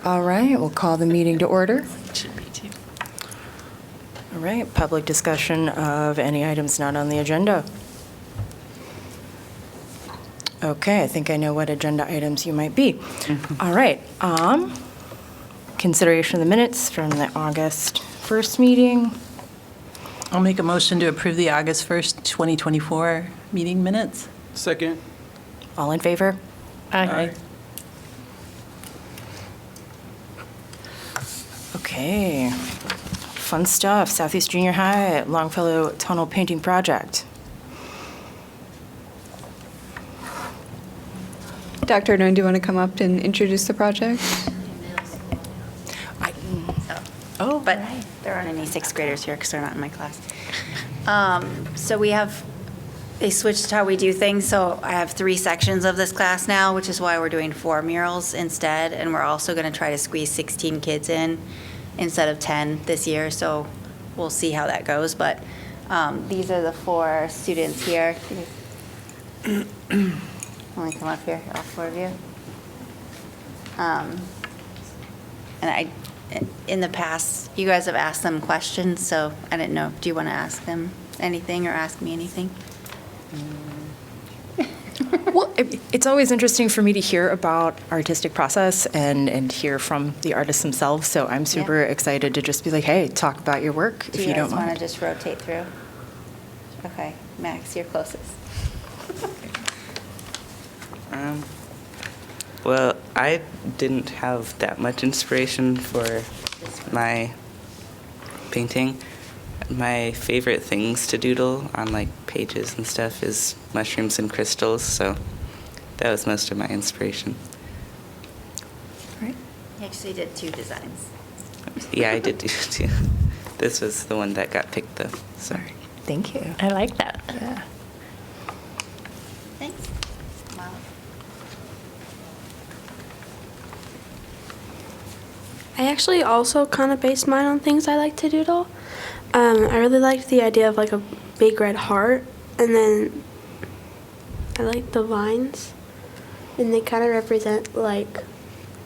All right, we'll call the meeting to order. Should be too. All right, public discussion of any items not on the agenda. Okay, I think I know what agenda items you might be. All right, consideration of the minutes from the August 1st meeting. I'll make a motion to approve the August 1st, 2024 meeting minutes. Second. All in favor? Aye. Okay, fun stuff. Southeast Junior High Longfellow Tunnel Painting Project. Dr. Ardern, do you want to come up and introduce the project? Oh, But there aren't any sixth graders here because they're not in my class. So they switched how we do things, so I have 3 sections of this class now, which is why we're doing 4 murals instead, and we're also going to try to squeeze 16 kids in instead of 10 this year, so we'll see how that goes, but these are the 4 students here. Let me come up here, all 4 of you. And in the past, you guys have asked them questions, so I didn't know, do you want to ask them anything or ask me anything? well, it's always interesting for me to hear about artistic process and hear from the artists themselves. So I'm super excited to just be like, hey, talk about your work if you don't Do you guys want mind. to just rotate through? Okay, Max, you're closest. Well, I didn't have that much inspiration for my painting. My favorite things to doodle on like pages and stuff is mushrooms and crystals, so that was most of my inspiration. Right. You actually did 2 designs. Yeah, I did do too. This was the one that got picked though. So. Thank you. I like that. Yeah. Thanks. Wow. I actually also kind of based mine on things I like to doodle. I really liked the idea of like a big red heart, and then I like the vines, and they kind of represent like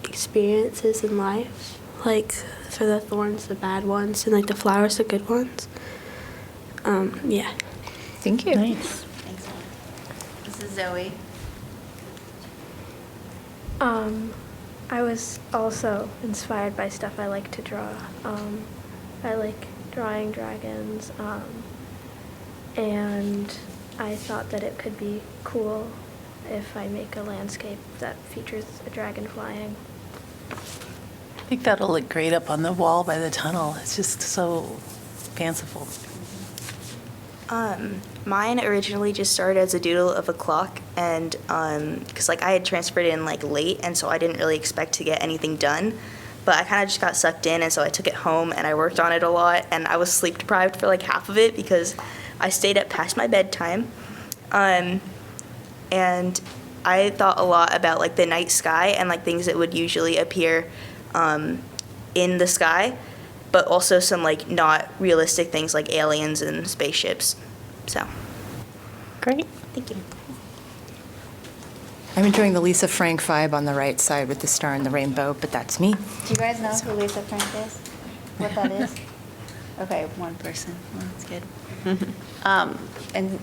experiences in life, like for the thorns, the bad ones, and like the flowers, the good ones. Yeah. Thank you. Nice. Thanks. This is Zoe. I was also inspired by stuff I like to draw. I like drawing dragons, and I thought that it could be cool if I make a landscape that features a dragon flying. I think that'll look great up on the wall by the tunnel. It's just so fanciful. Mine originally just started as a doodle of a clock, and because like I had transferred in like late, and so I didn't really expect to get anything done, but I kind of just got sucked in, and so I took it home and I worked on it a lot, and I was sleep deprived for like half of it because I stayed up past my bedtime, and I thought a lot about like the night sky and like things that would usually appear in the sky, but also some like not realistic things like aliens and spaceships. So, Great. thank you. I'm enjoying the Lisa Frank vibe on the right side with the star and the rainbow, but that's me. Do you guys know who Lisa Frank is? What that is? Okay, one person. Well, that's good. And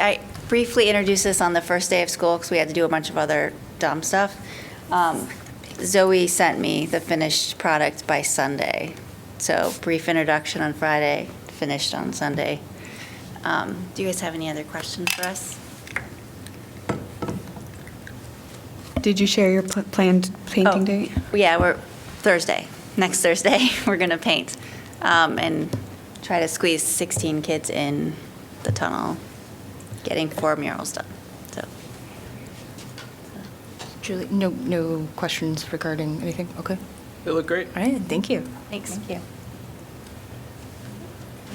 I briefly introduced this on the first day of school because we had to do a bunch of other dumb stuff. Zoe sent me the finished product by Sunday. So brief introduction on Friday, finished on Sunday. Do you guys have any other questions for us? Did you share your planned painting date? Yeah, we're Thursday. Next Thursday, we're going to paint and try to squeeze 16 kids in the tunnel, getting 4 murals done. So, Julie, no questions regarding anything? Okay. They look great. All right, thank you. thanks. Thank you.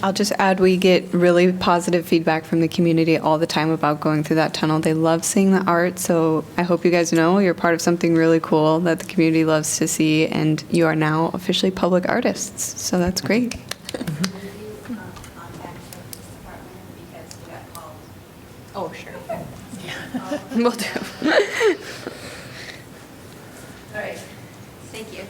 I'll just add, we get really positive feedback from the community all the time about going through that tunnel. They love seeing the art, so I hope you guys know you're part of something really cool that the community loves to see, and you are now officially public artists, so that's great. Oh, sure. Will do. All right. Thank you.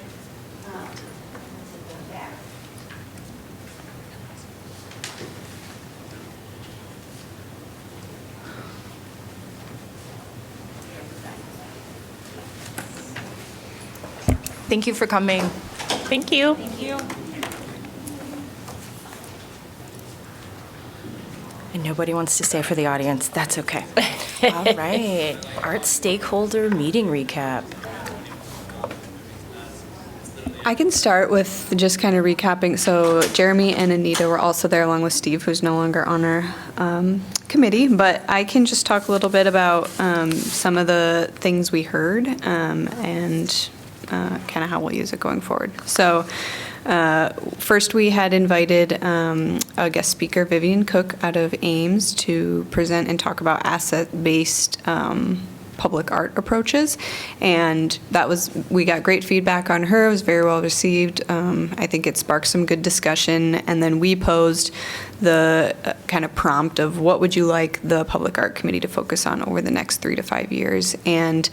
Thank you for coming. Thank you. And nobody wants to stay for the audience. That's okay. All right. Art stakeholder meeting recap. I can start with just kind of recapping. So Jeremy and Anita were also there along with Steve, who's no longer on our committee. But I can just talk a little bit about some of the things we heard and kind of how we'll use it going forward. So first we had invited a guest speaker, Vivian Cook, out of Ames, to present and talk about asset-based public art approaches, and we got great feedback on her. It was very well received. I think it sparked some good discussion, and then we posed the kind of prompt of what would you like the Public Art Committee to focus on over the next 3 to 5 years. And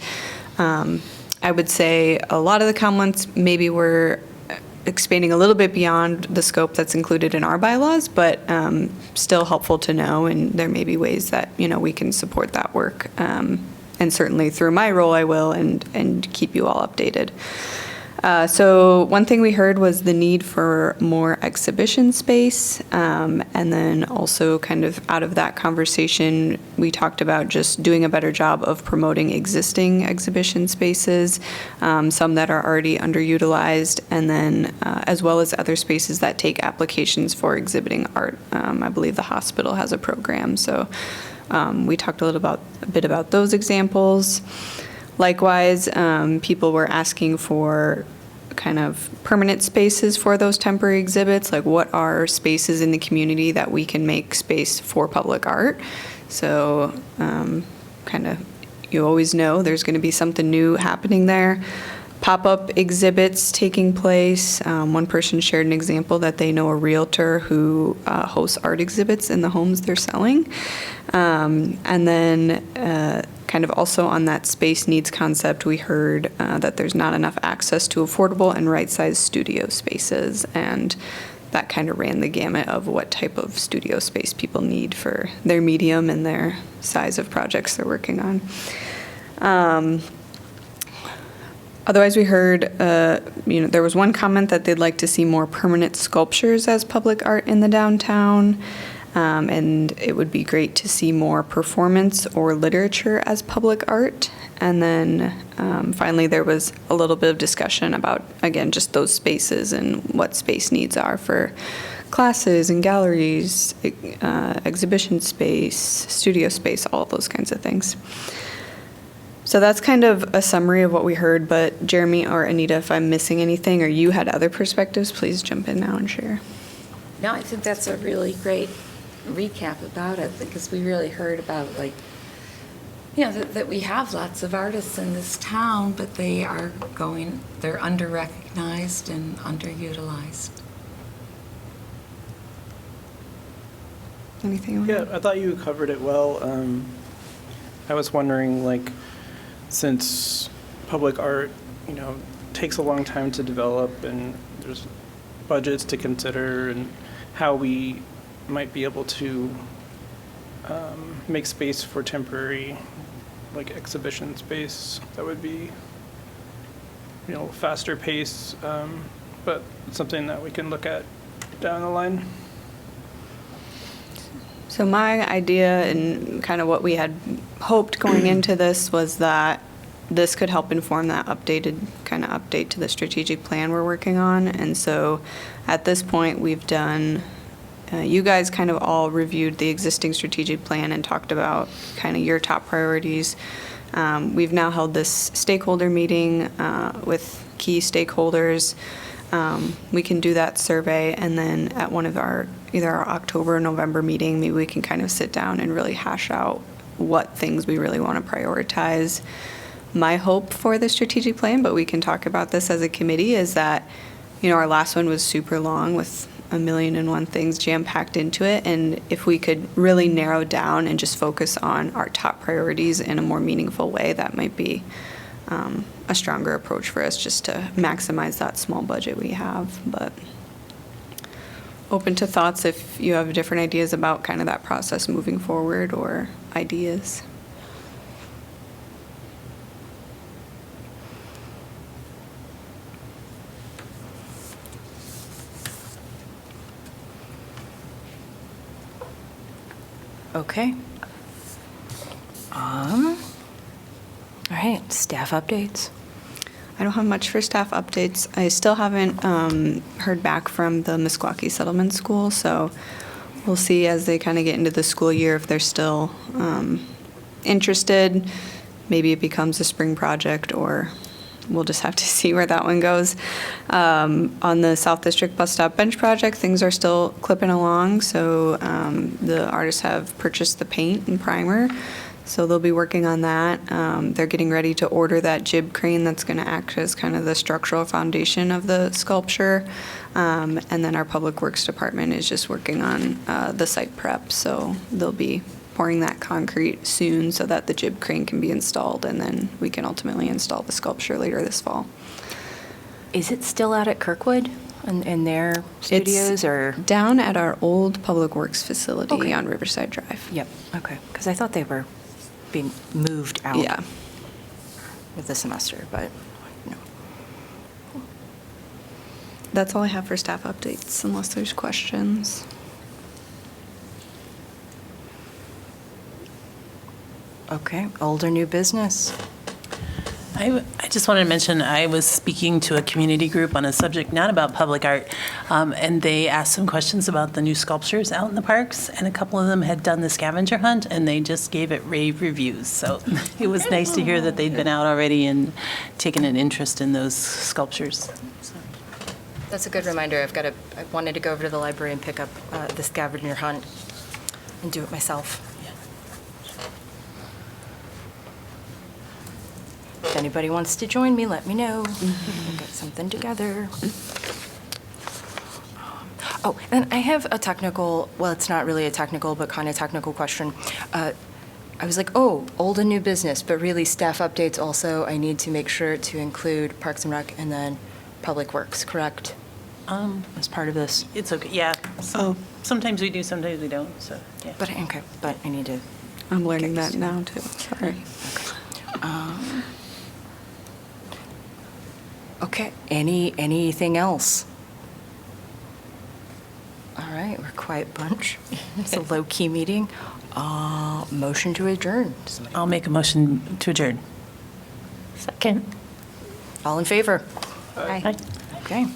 I would say a lot of the comments maybe were expanding a little bit beyond the scope that's included in our bylaws, but still helpful to know, and there may be ways that we can support that work. And certainly through my role, I will, and keep you all updated. So one thing we heard was the need for more exhibition space. And then also kind of out of that conversation, we talked about just doing a better job of promoting existing exhibition spaces, some that are already underutilized, and then as well as other spaces that take applications for exhibiting art. I believe the hospital has a program. So we talked a bit about those examples. Likewise, people were asking for kind of permanent spaces for those temporary exhibits, like what are spaces in the community that we can make space for public art. So kind of, you always know there's going to be something new happening there. Pop-up exhibits taking place. One person shared an example that they know a realtor who hosts art exhibits in the homes they're selling. And then kind of also on that space needs concept, we heard that there's not enough access to affordable and right-sized studio spaces. And that kind of ran the gamut of what type of studio space people need for their medium and their size of projects they're working on. Otherwise, we heard, there was one comment that they'd like to see more permanent sculptures as public art in the downtown, and it would be great to see more performance or literature as public art. And then finally, there was a little bit of discussion about, again, just those spaces and what space needs are for classes and galleries, exhibition space, studio space, all those kinds of things. So that's kind of a summary of what we heard, but Jeremy or Anita, if I'm missing anything or you had other perspectives, please jump in now and share. No, I think that's a really great recap about it, because we really heard about, that we have lots of artists in this town, but they're under-recognized and underutilized. Anything? Yeah, I thought you covered it well. I was wondering, since public art, takes a long time to develop, and there's budgets to consider, and how we might be able to make space for temporary, exhibition space that would be, faster pace, but something that we can look at down the line. So my idea and kind of what we had hoped going into this was that this could help inform that update to the strategic plan we're working on. And so at this point, we've done, you guys kind of all reviewed the existing strategic plan and talked about kind of your top priorities. We've now held this stakeholder meeting with key stakeholders. We can do that survey, and then at one of either our October or November meeting, maybe we can kind of sit down and really hash out what things we really want to prioritize. My hope for the strategic plan, but we can talk about this as a committee, is that, our last one was super long with 1,000,001 things jam-packed into it, and if we could really narrow down and just focus on our top priorities in a more meaningful way, that might be a stronger approach for us just to maximize that small budget we have. But open to thoughts if you have different ideas about kind of that process moving forward or ideas. Okay. All right, staff updates. I don't have much for staff updates. I still haven't heard back from the Meskwaki Settlement School, so we'll see as they kind of get into the school year if they're still interested. Maybe it becomes a spring project, or we'll just have to see where that one goes. On the South District Bus Stop Bench Project, things are still clipping along, so the artists have purchased the paint and primer. So they'll be working on that. They're getting ready to order that jib crane that's going to act as kind of the structural foundation of the sculpture. And then our Public Works Department is just working on the site prep. So they'll be pouring that concrete soon so that the jib crane can be installed, and then we can ultimately install the sculpture later this fall. Is it still out at Kirkwood in their studios, It's or? down at our old Public Works facility Okay. on Riverside Drive. Yep, okay, because I thought they were being moved out Yeah. of the semester, but no. That's all I have for staff updates, unless there's questions. Okay, old or new business? I just wanted to mention, I was speaking to a community group on a subject not about public art, and they asked some questions about the new sculptures out in the parks, and a couple of them had done the scavenger hunt, and they just gave it rave reviews. So it was nice to hear that they'd been out already and taken an interest in those sculptures. So. That's a good reminder. I wanted to go over to the library and pick up the scavenger hunt and do it myself. If anybody wants to join me, let me know. We'll get something together. Oh, and I have a technical, well, it's not really a technical, but kind of technical question. I was like, oh, old and new business, but really staff updates also, I need to make sure to include Parks and Rec and then Public Works, correct? As part of this? It's okay, yeah. Sometimes we do, sometimes we don't, so, yeah. But, okay, but I need to. I'm learning get that used to now, too. Sorry. Okay, anything else? All right, we're a quiet bunch. It's a low-key meeting. Motion to adjourn. I'll make a motion to adjourn. Second. All in favor? Aye. Okay.